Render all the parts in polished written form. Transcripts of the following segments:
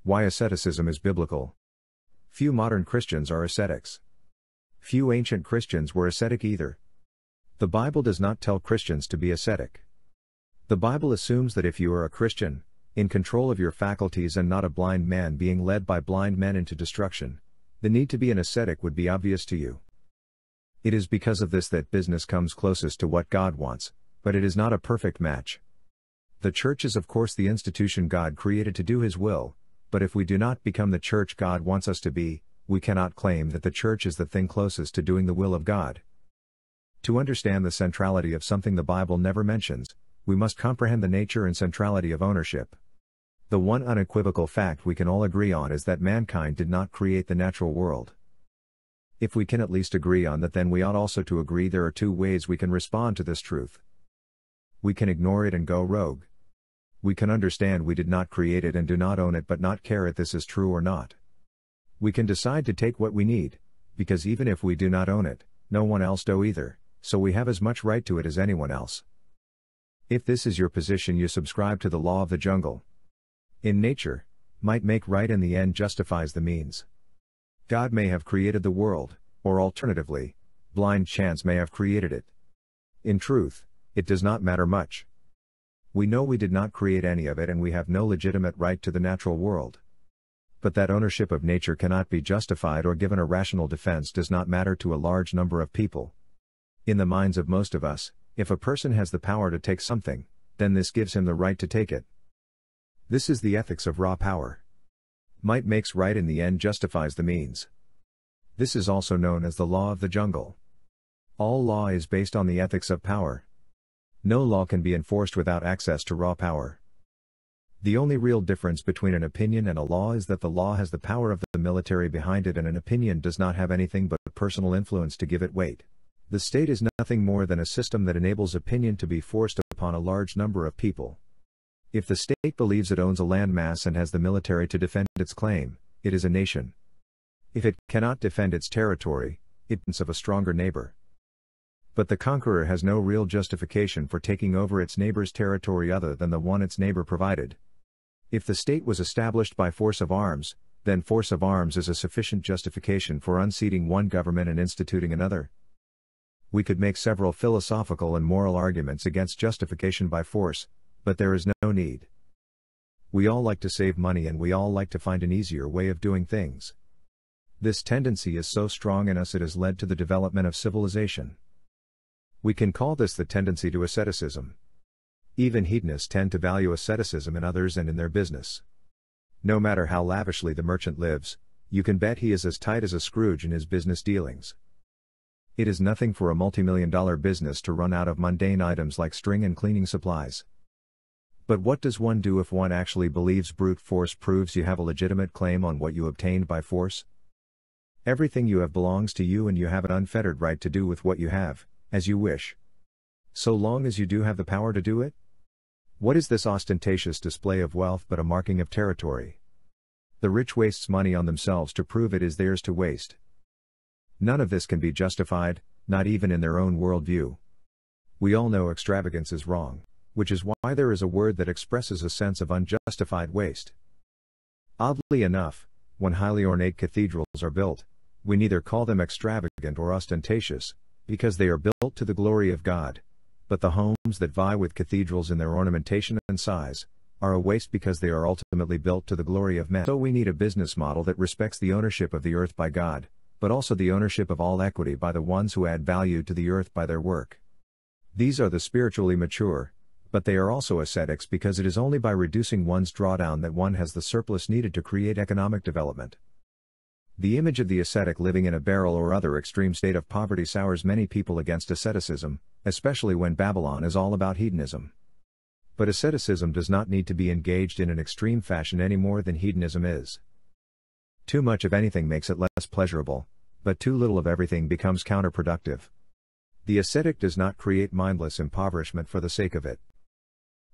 Why asceticism is biblical. Few modern Christians are ascetics. Few ancient Christians were ascetic either. The Bible does not tell Christians to be ascetic. The Bible assumes that if you are a Christian, in control of your faculties and not a blind man being led by blind men into destruction, the need to be an ascetic would be obvious to you. It is because of this that business comes closest to what God wants, but it is not a perfect match. The church is of course the institution God created to do His will, but if we do not become the church God wants us to be, we cannot claim that the church is the thing closest to doing the will of God. To understand the centrality of something the Bible never mentions, we must comprehend the nature and centrality of ownership. The one unequivocal fact we can all agree on is that mankind did not create the natural world. If we can at least agree on that, then we ought also to agree there are two ways we can respond to this truth. We can ignore it and go rogue. We can understand we did not create it and do not own it but not care if this is true or not. We can decide to take what we need, because even if we do not own it, no one else do either, so we have as much right to it as anyone else. If this is your position, you subscribe to the law of the jungle. In nature, might make right and the end justifies the means. God may have created the world, or alternatively, blind chance may have created it. In truth, it does not matter much. We know we did not create any of it and we have no legitimate right to the natural world. But that ownership of nature cannot be justified or given a rational defense does not matter to a large number of people. In the minds of most of us, if a person has the power to take something, then this gives him the right to take it. This is the ethics of raw power. Might makes right and the end justifies the means. This is also known as the law of the jungle. All law is based on the ethics of power. No law can be enforced without access to raw power. The only real difference between an opinion and a law is that the law has the power of the military behind it and an opinion does not have anything but personal influence to give it weight. The state is nothing more than a system that enables opinion to be forced upon a large number of people. If the state believes it owns a landmass and has the military to defend its claim, it is a nation. If it cannot defend its territory, it is of a stronger neighbor. But the conqueror has no real justification for taking over its neighbor's territory other than the one its neighbor provided. If the state was established by force of arms, then force of arms is a sufficient justification for unseating one government and instituting another. We could make several philosophical and moral arguments against justification by force, but there is no need. We all like to save money and we all like to find an easier way of doing things. This tendency is so strong in us it has led to the development of civilization. We can call this the tendency to asceticism. Even hedonists tend to value asceticism in others and in their business. No matter how lavishly the merchant lives, you can bet he is as tight as a Scrooge in his business dealings. It is nothing for a multi-million-dollar business to run out of mundane items like string and cleaning supplies. But what does one do if one actually believes brute force proves you have a legitimate claim on what you obtained by force? Everything you have belongs to you and you have an unfettered right to do with what you have, as you wish. So long as you do have the power to do it? What is this ostentatious display of wealth but a marking of territory? The rich wastes money on themselves to prove it is theirs to waste. None of this can be justified, not even in their own worldview. We all know extravagance is wrong, which is why there is a word that expresses a sense of unjustified waste. Oddly enough, when highly ornate cathedrals are built, we neither call them extravagant or ostentatious, because they are built to the glory of God, but the homes that vie with cathedrals in their ornamentation and size, are a waste because they are ultimately built to the glory of men. So we need a business model that respects the ownership of the earth by God, but also the ownership of all equity by the ones who add value to the earth by their work. These are the spiritually mature, but they are also ascetics because it is only by reducing one's drawdown that one has the surplus needed to create economic development. The image of the ascetic living in a barrel or other extreme state of poverty sours many people against asceticism, especially when Babylon is all about hedonism. But asceticism does not need to be engaged in an extreme fashion any more than hedonism is. Too much of anything makes it less pleasurable, but too little of everything becomes counterproductive. The ascetic does not create mindless impoverishment for the sake of it.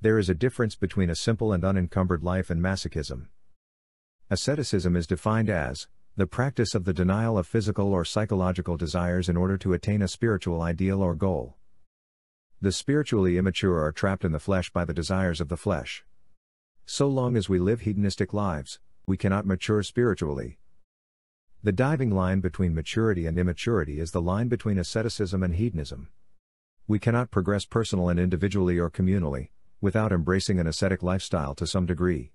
There is a difference between a simple and unencumbered life and masochism. Asceticism is defined as the practice of the denial of physical or psychological desires in order to attain a spiritual ideal or goal. The spiritually immature are trapped in the flesh by the desires of the flesh. So long as we live hedonistic lives, we cannot mature spiritually. The diving line between maturity and immaturity is the line between asceticism and hedonism. We cannot progress personal and individually or communally, without embracing an ascetic lifestyle to some degree.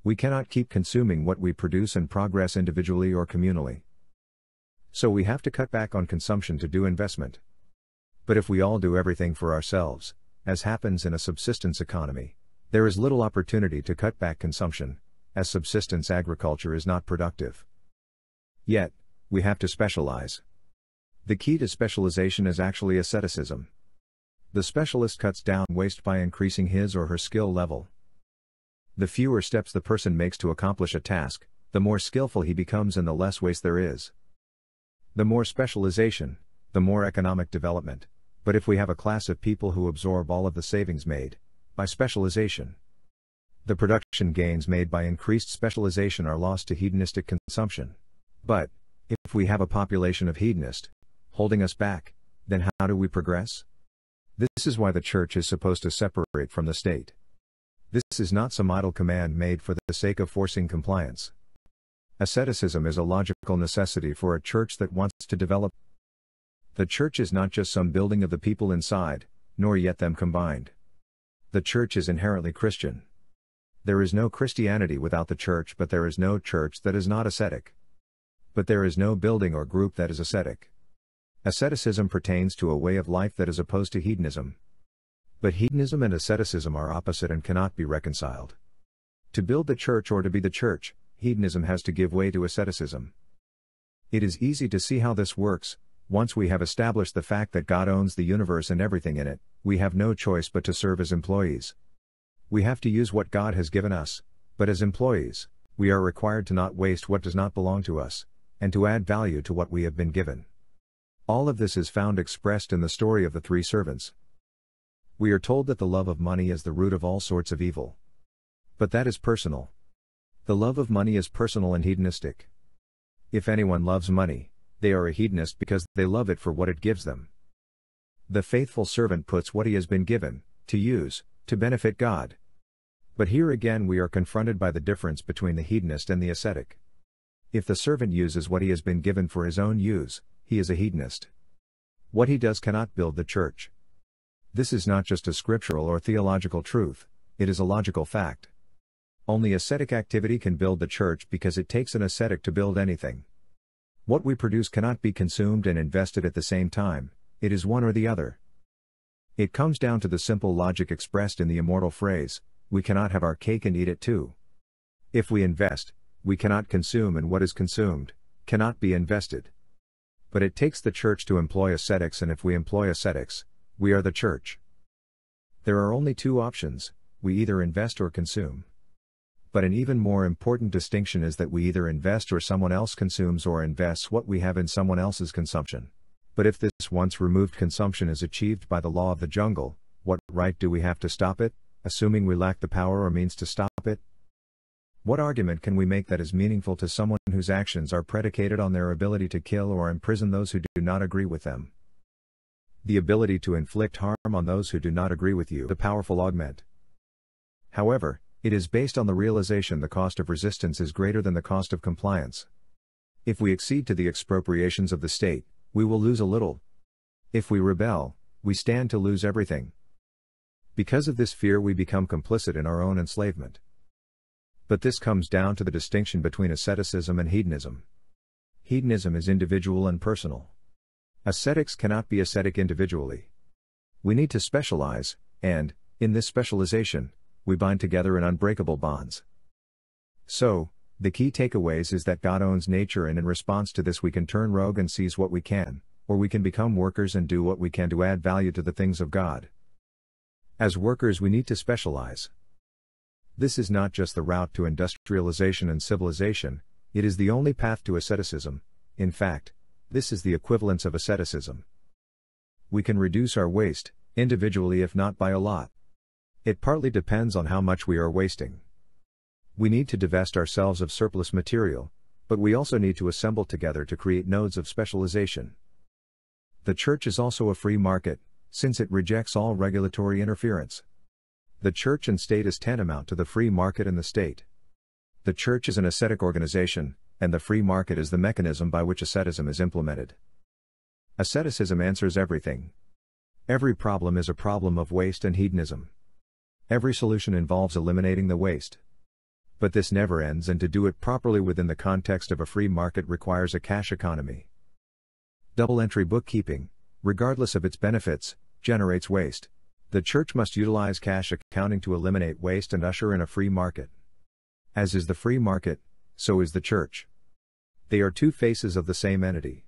We cannot keep consuming what we produce and progress individually or communally. So we have to cut back on consumption to do investment. But if we all do everything for ourselves, as happens in a subsistence economy, there is little opportunity to cut back consumption, as subsistence agriculture is not productive. Yet, we have to specialize. The key to specialization is actually asceticism. The specialist cuts down waste by increasing his or her skill level. The fewer steps the person makes to accomplish a task, the more skillful he becomes and the less waste there is. The more specialization, the more economic development. But if we have a class of people who absorb all of the savings made by specialization, the production gains made by increased specialization are lost to hedonistic consumption. But, if we have a population of hedonists holding us back, then how do we progress? This is why the church is supposed to separate from the state. This is not some idle command made for the sake of forcing compliance. Asceticism is a logical necessity for a church that wants to develop. The church is not just some building of the people inside, nor yet them combined. The church is inherently Christian. There is no Christianity without the church, but there is no church that is not ascetic. But there is no building or group that is ascetic. Asceticism pertains to a way of life that is opposed to hedonism. But hedonism and asceticism are opposite and cannot be reconciled. To build the church or to be the church, hedonism has to give way to asceticism. It is easy to see how this works. Once we have established the fact that God owns the universe and everything in it, we have no choice but to serve as employees. We have to use what God has given us, but as employees, we are required to not waste what does not belong to us, and to add value to what we have been given. All of this is found expressed in the story of the three servants. We are told that the love of money is the root of all sorts of evil. But that is personal. The love of money is personal and hedonistic. If anyone loves money, they are a hedonist because they love it for what it gives them. The faithful servant puts what he has been given, to use, to benefit God. But here again we are confronted by the difference between the hedonist and the ascetic. If the servant uses what he has been given for his own use, he is a hedonist. What he does cannot build the church. This is not just a scriptural or theological truth, it is a logical fact. Only ascetic activity can build the church because it takes an ascetic to build anything. What we produce cannot be consumed and invested at the same time, it is one or the other. It comes down to the simple logic expressed in the immortal phrase, we cannot have our cake and eat it too. If we invest, we cannot consume, and what is consumed cannot be invested. But it takes the church to employ ascetics, and if we employ ascetics, we are the church. There are only two options, we either invest or consume. But an even more important distinction is that we either invest or someone else consumes or invests what we have in someone else's consumption. But if this once removed consumption is achieved by the law of the jungle, what right do we have to stop it, assuming we lack the power or means to stop it? What argument can we make that is meaningful to someone whose actions are predicated on their ability to kill or imprison those who do not agree with them? The ability to inflict harm on those who do not agree with you, the powerful augment. However, it is based on the realization the cost of resistance is greater than the cost of compliance. If we accede to the expropriations of the state, we will lose a little. If we rebel, we stand to lose everything. Because of this fear we become complicit in our own enslavement. But this comes down to the distinction between asceticism and hedonism. Hedonism is individual and personal. Ascetics cannot be ascetic individually. We need to specialize, and, in this specialization, we bind together in unbreakable bonds. So, the key takeaways is that God owns nature, and in response to this we can turn rogue and seize what we can, or we can become workers and do what we can to add value to the things of God. As workers we need to specialize. This is not just the route to industrialization and civilization, it is the only path to asceticism. In fact, this is the equivalence of asceticism. We can reduce our waste, individually if not by a lot. It partly depends on how much we are wasting. We need to divest ourselves of surplus material, but we also need to assemble together to create nodes of specialization. The church is also a free market, since it rejects all regulatory interference. The church and state is tantamount to the free market and the state. The church is an ascetic organization, and the free market is the mechanism by which asceticism is implemented. Asceticism answers everything. Every problem is a problem of waste and hedonism. Every solution involves eliminating the waste. But this never ends, and to do it properly within the context of a free market requires a cash economy. Double-entry bookkeeping, regardless of its benefits, generates waste. The church must utilize cash accounting to eliminate waste and usher in a free market. As is the free market, so is the church. They are two faces of the same entity.